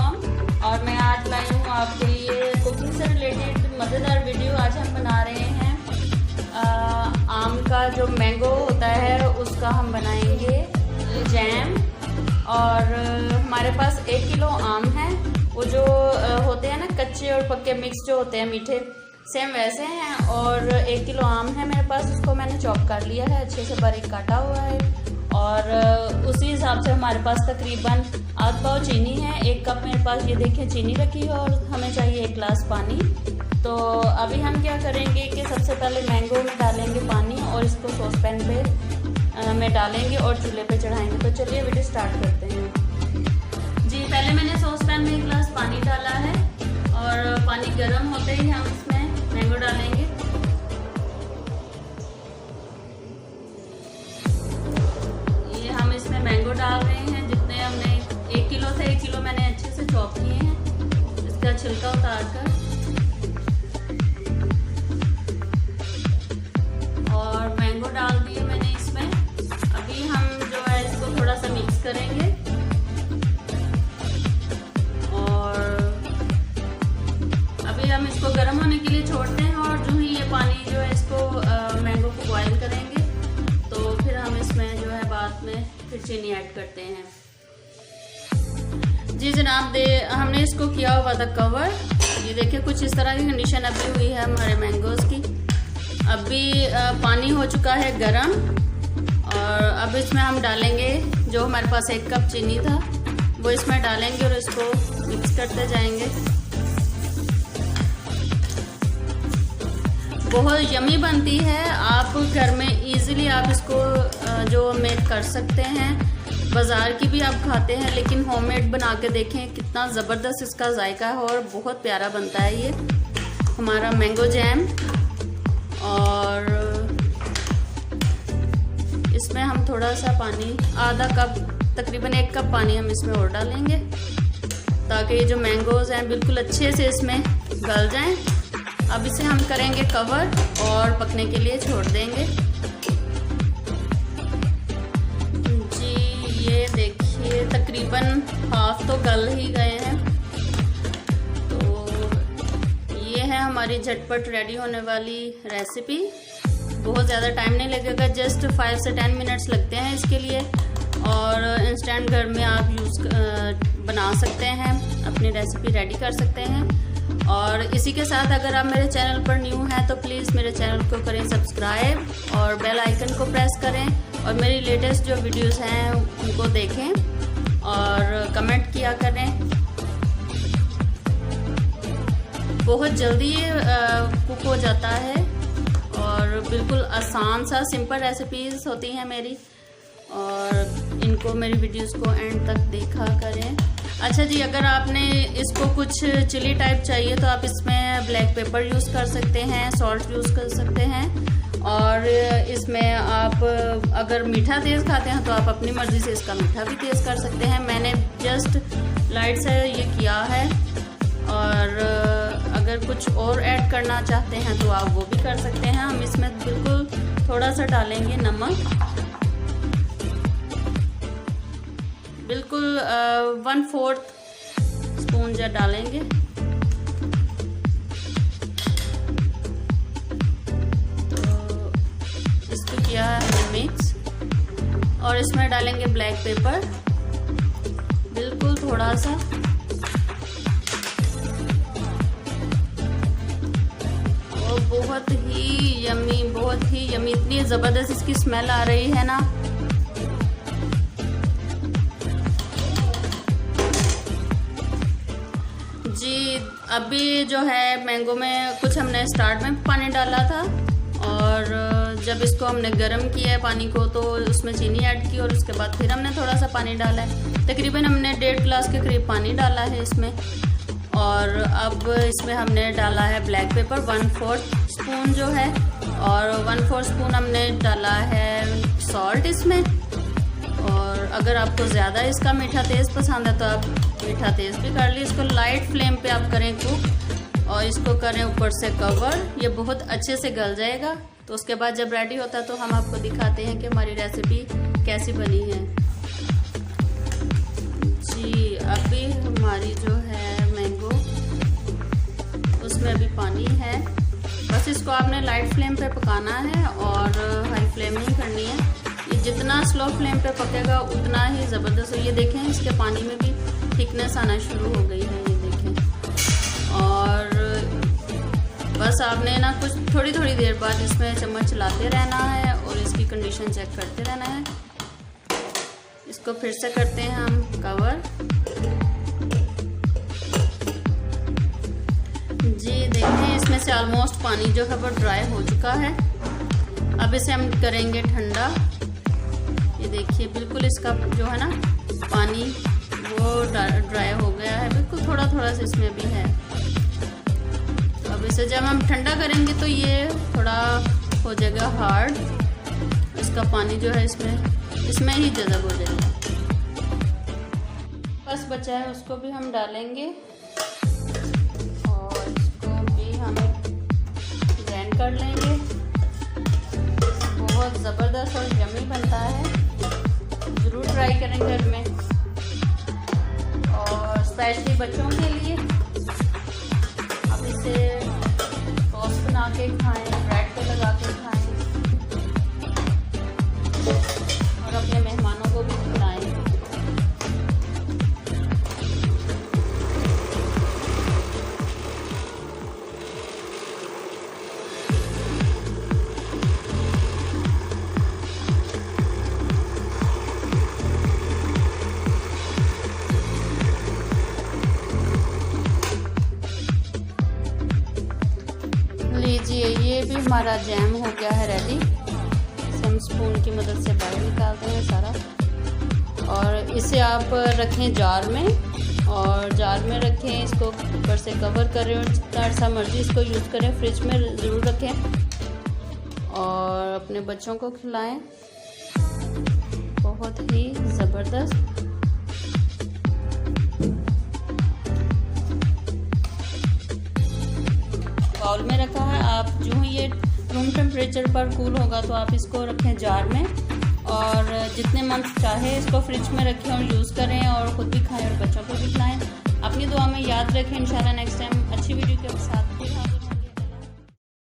अस्सलामुअलैकुम। और मैं आज लाई हूँ आपके लिए कुकिंग से रिलेटेड मज़ेदार वीडियो। आज हम बना रहे हैं आम का जो मैंगो होता है उसका हम बनाएंगे जैम। और हमारे पास 1 किलो आम है। वो जो होते हैं ना कच्चे और पक्के मिक्स जो होते हैं मीठे, सेम वैसे हैं। और 1 किलो आम है मेरे पास, उसको मैंने चॉप कर लिया है, अच्छे से बारीक काटा हुआ है। और उसी हिसाब से हमारे पास तकरीबन आधा पाव चीनी है। 1 कप मेरे पास ये देखिए चीनी रखी है। और हमें चाहिए 1 गिलास पानी। तो अभी हम क्या करेंगे कि सबसे पहले मैंगो में डालेंगे पानी और इसको सॉस पैन पे में डालेंगे और चूल्हे पे चढ़ाएंगे। तो चलिए वीडियो स्टार्ट करते हैं। जी, पहले मैंने सॉस पैन में 1 गिलास पानी डाला है और पानी गर्म होते ही हम इसमें मैंगो डालेंगे। मैंगो डाल रहे हैं जितने हमने 1 किलो थे, 1 किलो मैंने अच्छे से चॉप किए हैं, इसका छिलका उतार कर। और मैंगो डाल दिए मैंने इसमें। अभी हम जो है इसको थोड़ा सा मिक्स करेंगे और अभी हम इसको गर्म होने के लिए छोड़ते हैं। और जो ही ये पानी जो है इसको मैंगो को बॉयल करेंगे तो फिर हम इसमें जो है बाद में फिर चीनी ऐड करते हैं। जी जनाब, हमने इसको किया हुआ था कवर। ये देखिए कुछ इस तरह की कंडीशन अभी हुई है हमारे मैंगोज़ की। अभी पानी हो चुका है गरम और अब इसमें हम डालेंगे जो हमारे पास 1 कप चीनी था वो इसमें डालेंगे और इसको मिक्स करते जाएंगे। बहुत यमी बनती है। आप घर में इजीली आप इसको जो मेक कर सकते हैं। बाज़ार की भी आप खाते हैं लेकिन होममेड बना के देखें कितना ज़बरदस्त इसका जायका है और बहुत प्यारा बनता है ये हमारा मैंगो जैम। और इसमें हम थोड़ा सा पानी, आधा कप, तकरीबन 1 कप पानी हम इसमें और डालेंगे ताकि ये जो मैंगोज़ हैं बिल्कुल अच्छे से इसमें गल जाएं। अब इसे हम करेंगे कवर और पकने के लिए छोड़ देंगे। जी ये देखिए तकरीबन हाफ तो गल ही गए हैं। तो ये है हमारी झटपट रेडी होने वाली रेसिपी। बहुत ज़्यादा टाइम नहीं लगेगा, जस्ट 5 से 10 मिनट्स लगते हैं इसके लिए। और इंस्टेंट घर में आप बना सकते हैं, अपनी रेसिपी रेडी कर सकते हैं। और इसी के साथ अगर आप मेरे चैनल पर न्यू हैं तो प्लीज़ मेरे चैनल को करें सब्सक्राइब और बेल आइकन को प्रेस करें और मेरी लेटेस्ट जो वीडियोस हैं उनको देखें और कमेंट किया करें। बहुत जल्दी ये कुक हो जाता है और बिल्कुल आसान सा सिंपल रेसिपीज़ होती हैं मेरी। और इनको मेरी वीडियोस को एंड तक देखा करें। अच्छा जी, अगर आपने इसको कुछ चिली टाइप चाहिए तो आप इसमें ब्लैक पेपर यूज़ कर सकते हैं, सॉल्ट यूज़ कर सकते हैं। और इसमें आप अगर मीठा तेज़ खाते हैं तो आप अपनी मर्ज़ी से इसका मीठा भी तेज़ कर सकते हैं। मैंने जस्ट लाइट से ये किया है। और अगर कुछ और ऐड करना चाहते हैं तो आप वो भी कर सकते हैं। हम इसमें बिल्कुल थोड़ा सा डालेंगे नमक, बिल्कुल 1/4 स्पून जा डालेंगे। तो इसको किया है हमने मिक्स और इसमें डालेंगे ब्लैक पेपर, बिल्कुल थोड़ा सा। और बहुत ही यमी, इतनी ज़बरदस्त इसकी स्मेल आ रही है ना। जी अभी जो है मैंगो में कुछ हमने स्टार्ट में पानी डाला था और जब इसको हमने गर्म किया है पानी को तो उसमें चीनी ऐड की और उसके बाद फिर हमने थोड़ा सा पानी डाला है। तकरीबन हमने 1.5 गिलास के करीब पानी डाला है इसमें। और अब इसमें हमने डाला है ब्लैक पेपर 1/4 स्पून जो है। और 1/4 स्पून हमने डाला है सॉल्ट इसमें। और अगर आपको ज़्यादा इसका मीठा तेज़ पसंद है तो आप मीठा तेज़ भी कर लीजिए। इसको लाइट फ्लेम पे आप करें कुक और इसको करें ऊपर से कवर। ये बहुत अच्छे से गल जाएगा। तो उसके बाद जब रेडी होता है तो हम आपको दिखाते हैं कि हमारी रेसिपी कैसी बनी है। जी अभी हमारी जो इसमें अभी पानी है। बस इसको आपने लाइट फ्लेम पे पकाना है और हाई फ्लेम नहीं करनी है। ये जितना स्लो फ्लेम पे पकेगा उतना ही ज़बरदस्त। ये देखें इसके पानी में भी थिकनेस आना शुरू हो गई है, ये देखें। और बस आपने ना कुछ थोड़ी थोड़ी देर बाद इसमें चम्मच चलाते रहना है और इसकी कंडीशन चेक करते रहना है। इसको फिर से करते हैं हम कवर। जी देखें इसमें से ऑलमोस्ट पानी जो है वो ड्राई हो चुका है। अब इसे हम करेंगे ठंडा। ये देखिए बिल्कुल इसका जो है ना पानी वो ड्राई हो गया है, बिल्कुल थोड़ा थोड़ा सा इसमें भी है। अब इसे जब हम ठंडा करेंगे तो ये थोड़ा हो जाएगा हार्ड। इसका पानी जो है इसमें ही जज़ब हो जाएगा। बस बचा है उसको भी हम डालेंगे और इसको भी हम ग्राइंड कर लेंगे। बहुत ज़बरदस्त और यम्मी बनता है, ज़रूर ट्राई करें घर में। और स्पेशली बच्चों के लिए आप इसे टोस्ट बना के खाएं, ब्रेड पे लगा के खाएं और अपने मेहमानों को भी खिलाएं। लीजिए ये भी हमारा जैम हो गया है रेडी। इसे हम स्पून की मदद से बाहर निकालते हैं सारा। और इसे आप रखें जार में, और जार में रखें, इसको ऊपर से कवर करें और जितना अर्सा मर्जी इसको यूज़ करें। फ्रिज में ज़रूर रखें और अपने बच्चों को खिलाएं। बहुत ही ज़बरदस्त। बाउल में रखा है। आप जो ये रूम टेम्परेचर पर कूल होगा तो आप इसको रखें जार में और जितने मंथ चाहे इसको फ्रिज में रखें और यूज़ करें और ख़ुद भी खाएं और बच्चों को भी खिलाएं। अपनी दुआ में याद रखें। इंशाल्लाह नेक्स्ट टाइम अच्छी वीडियो के साथ